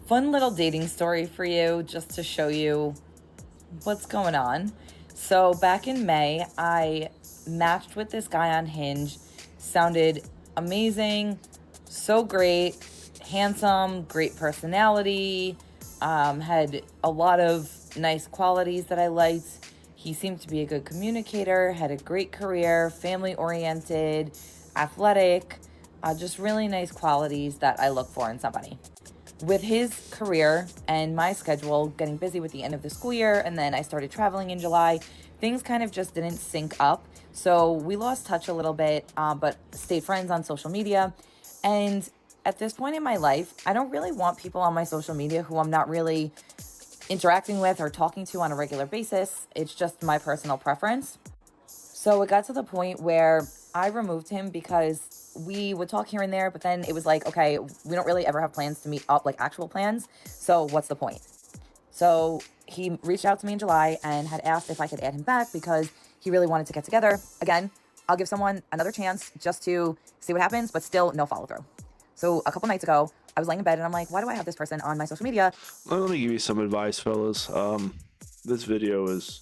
Fun little dating story for you just to show you what's going on. So, back in May, I matched with this guy on Hinge. Sounded amazing, so great, handsome, great personality, had a lot of nice qualities that I liked. He seemed to be a good communicator, had a great career, family oriented, athletic, just really nice qualities that I look for in somebody. With his career and my schedule getting busy with the end of the school year, and then I started traveling in July, things kind of just didn't sync up. So we lost touch a little bit, but stayed friends on social media. And at this point in my life, I don't really want people on my social media who I'm not really interacting with or talking to on a regular basis. It's just my personal preference. So it got to the point where I removed him because we would talk here and there, but then it was like, okay, we don't really ever have plans to meet up, like actual plans. So what's the point? So he reached out to me in July and had asked if I could add him back because he really wanted to get together. Again, I'll give someone another chance just to see what happens, but still no follow through. So a couple nights ago, I was laying in bed and I'm like, why do I have this person on my social media? Let me give you some advice, fellas. This video is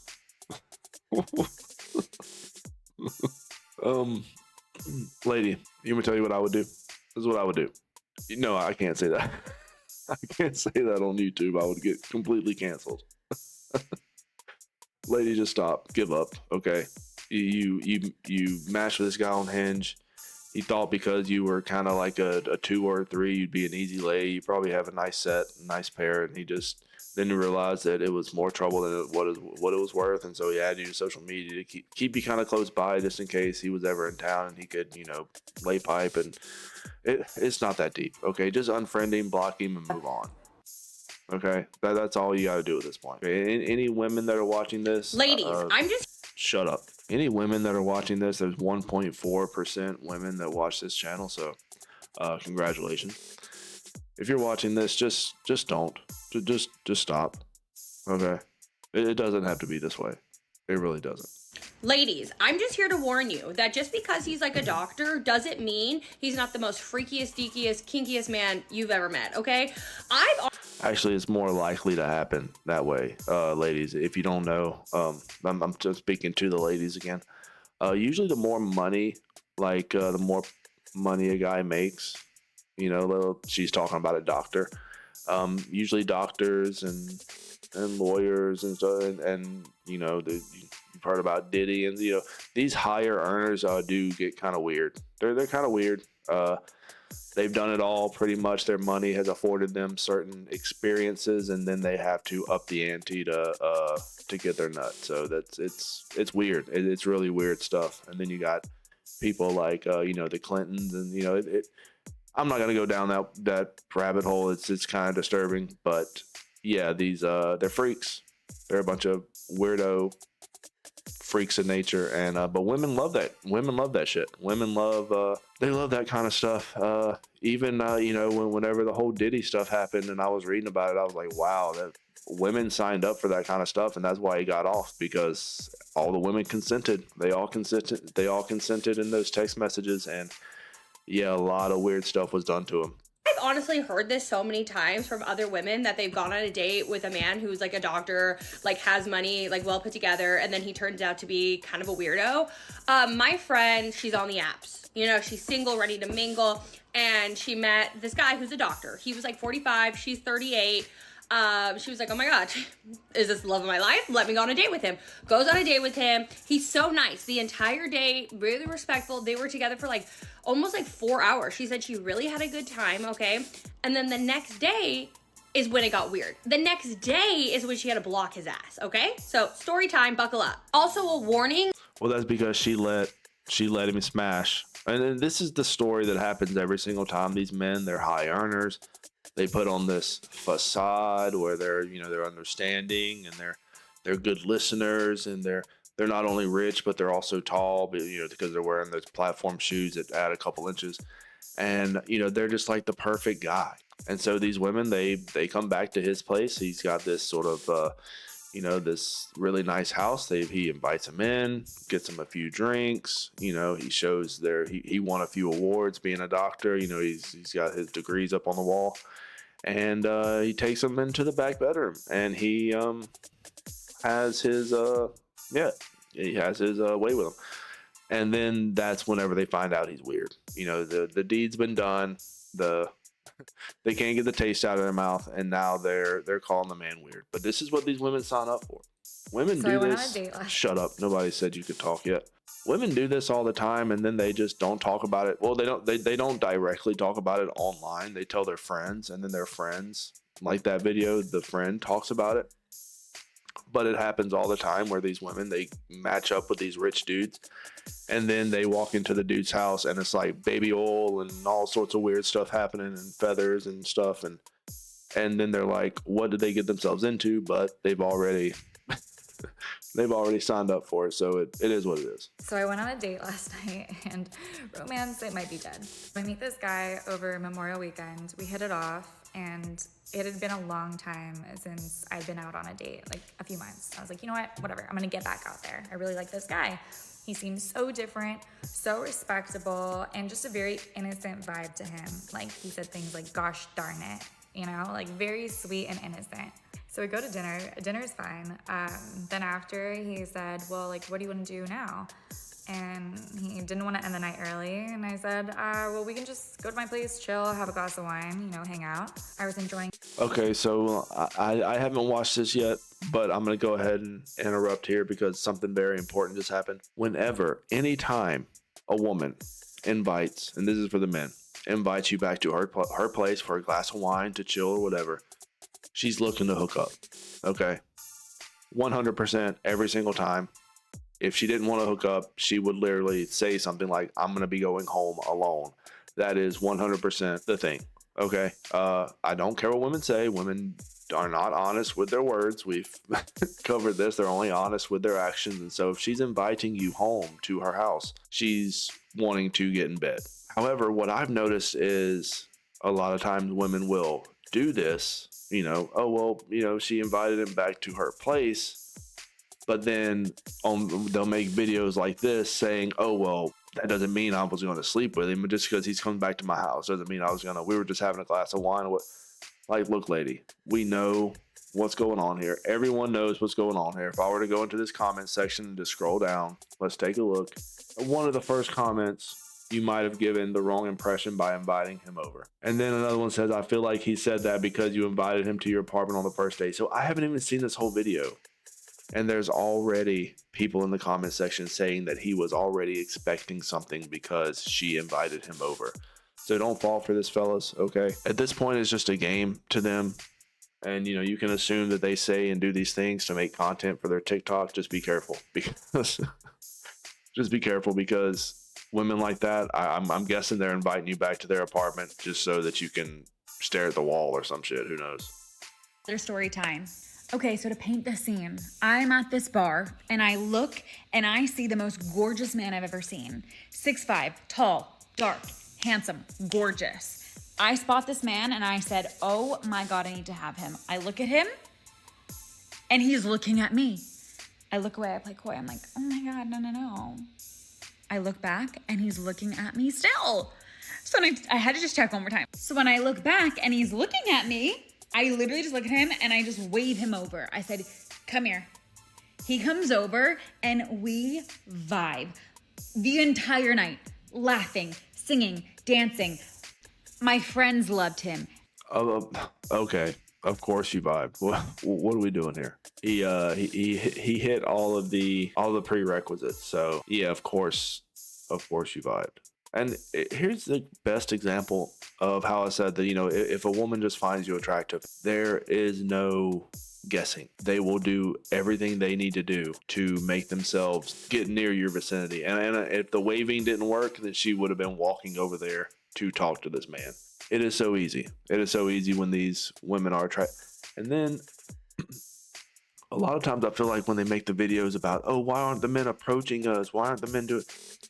lady, you want me to tell you what I would do? This is what I would do. No, I can't say that. I can't say that on YouTube. I would get completely canceled. Lady, just stop. Give up. Okay. You matched with this guy on Hinge. He thought because you were kind of like a 2 or a 3, you'd be an easy lay. You probably have a nice set, nice pair, and he just then realized that it was more trouble than what it was worth, and so he added you to social media to keep you kind of close by just in case he was ever in town and he could, lay pipe. And it's not that deep. Okay, just unfriend him, block him, and move on. Okay, that's all you got to do at this point. Okay? Any women that are watching this, ladies, I'm just shut up. Any women that are watching this, there's 1.4% women that watch this channel, so congratulations. If you're watching this, just don't. Just stop. Okay? It doesn't have to be this way. It really doesn't. Ladies, I'm just here to warn you that just because he's like a doctor doesn't mean he's not the most freakiest, deakiest, kinkiest man you've ever met, okay? Actually, it's more likely to happen that way, ladies. If you don't know, I'm just speaking to the ladies again. Usually the more money, the more money a guy makes, she's talking about a doctor. Usually doctors and lawyers and stuff, and you've heard about Diddy, and these higher earners do get kind of weird. They're kind of weird. They've done it all pretty much. Their money has afforded them certain experiences, and then they have to up the ante to get their nut. So it's weird. It's really weird stuff. And then you got people like the Clintons, and I'm not gonna go down that rabbit hole. It's kind of disturbing, but yeah, these they're freaks. They're a bunch of weirdo freaks of nature, and but women love that. Women love that shit. Women love they love that kind of stuff. Even whenever the whole Diddy stuff happened, and I was reading about it, I was like, wow, that women signed up for that kind of stuff, and that's why he got off, because all the women consented. They all consented in those text messages, and yeah, a lot of weird stuff was done to him. I've honestly heard this so many times from other women that they've gone on a date with a man who's like a doctor, like has money, like well put together, and then he turns out to be kind of a weirdo. My friend, she's on the apps. She's single, ready to mingle, and she met this guy who's a doctor. He was like 45, she's 38. She was like, oh my God, is this the love of my life? Let me go on a date with him. Goes on a date with him. He's so nice. The entire day, really respectful. They were together for almost 4 hours. She said she really had a good time, okay? And then the next day is when it got weird. The next day is when she had to block his ass, okay? So story time, buckle up. Also a warning. Well, that's because she let him smash. And then this is the story that happens every single time. These men, they're high earners. They put on this facade where they're understanding, and they're good listeners, and they're not only rich, but they're also tall, because they're wearing those platform shoes that add a couple inches, and they're just like the perfect guy. And so these women, they come back to his place. He's got this sort of this really nice house. He invites them in, gets them a few drinks. He shows he won a few awards being a doctor. He's got his degrees up on the wall. and he takes them into the back bedroom, and he has his he has his way with them. And then that's whenever they find out he's weird. You know, the deed's been done. They can't get the taste out of their mouth, and now they're calling the man weird. But this is what these women sign up for. Women do this. Shut up. Nobody said you could talk yet. Women do this all the time, and then they just don't talk about it. Well, they don't directly talk about it online. They tell their friends, and then their friends, like that video, the friend talks about it. But it happens all the time where these women, they match up with these rich dudes, and then they walk into the dude's house and it's like baby oil and all sorts of weird stuff happening, and feathers and stuff, and then they're like, what did they get themselves into? But they've already signed up for it, so it is what it is. So I went on a date last night, and romance, it might be dead. I meet this guy over Memorial Weekend. We hit it off, and it had been a long time since I'd been out on a date, like a few months. I was like, you know what, whatever, I'm gonna get back out there. I really like this guy. He seems so different, so respectable, and just a very innocent vibe to him. Like, he said things like, gosh darn it, you know, like very sweet and innocent. So we go to dinner. Dinner's fine. Then after, he said, well, like, what do you want to do now? And he didn't want to end the night early. And I said, well, we can just go to my place, chill, have a glass of wine, you know, hang out. I was enjoying. Okay, so I haven't watched this yet, but I'm going to go ahead and interrupt here because something very important just happened. Anytime a woman invites, and this is for the men, invites you back to her place for a glass of wine to chill or whatever, she's looking to hook up. Okay, 100% every single time. If she didn't want to hook up, she would literally say something like, I'm going to be going home alone. That is 100% the thing. Okay. I don't care what women say. Women are not honest with their words. We've covered this. They're only honest with their actions. And so if she's inviting you home to her house, she's wanting to get in bed. However, what I've noticed is a lot of times women will do this, you know, oh, well, you know, she invited him back to her place. But then they'll make videos like this saying, oh, well, that doesn't mean I was going to sleep with him. Just because he's coming back to my house doesn't mean we were just having a glass of wine. Like, look, lady, we know what's going on here. Everyone knows what's going on here. If I were to go into this comment section and just scroll down, let's take a look. One of the first comments, you might have given the wrong impression by inviting him over. And then another one says, I feel like he said that because you invited him to your apartment on the first day. So I haven't even seen this whole video. And there's already people in the comment section saying that he was already expecting something because she invited him over. So don't fall for this, fellas, okay? At this point, it's just a game to them. And, you know, you can assume that they say and do these things to make content for their TikTok. Just be careful. Just be careful because women like that, I'm guessing they're inviting you back to their apartment just so that you can stare at the wall or some shit. Who knows? Their story time. Okay, so to paint the scene, I'm at this bar and I look and I see the most gorgeous man I've ever seen. 6'5", tall, dark, handsome, gorgeous. I spot this man and I said, oh my God, I need to have him. I look at him and he's looking at me. I look away, I play coy. I'm like, oh my God, no. I look back and he's looking at me still. So I had to just check one more time. So when I look back and he's looking at me, I literally just look at him and I just wave him over. I said, come here. He comes over and we vibe the entire night, laughing, singing, dancing. My friends loved him. Okay, of course you vibe. What are we doing here? He hit all the prerequisites. So yeah, of course you vibed. And here's the best example of how I said that, you know, if a woman just finds you attractive, there is no guessing. They will do everything they need to do to make themselves get near your vicinity. And if the waving didn't work, then she would have been walking over there to talk to this man. It is so easy. It is so easy when these women are attractive. And then a lot of times I feel like when they make the videos about, oh, why aren't the men approaching us? Why aren't the men doing?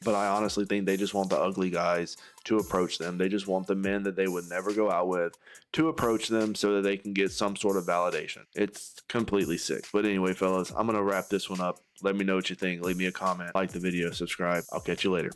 But I honestly think they just want the ugly guys to approach them. They just want the men that they would never go out with to approach them so that they can get some sort of validation. It's completely sick. But anyway, fellas, I'm going to wrap this one up. Let me know what you think. Leave me a comment, like the video, subscribe. I'll catch you later.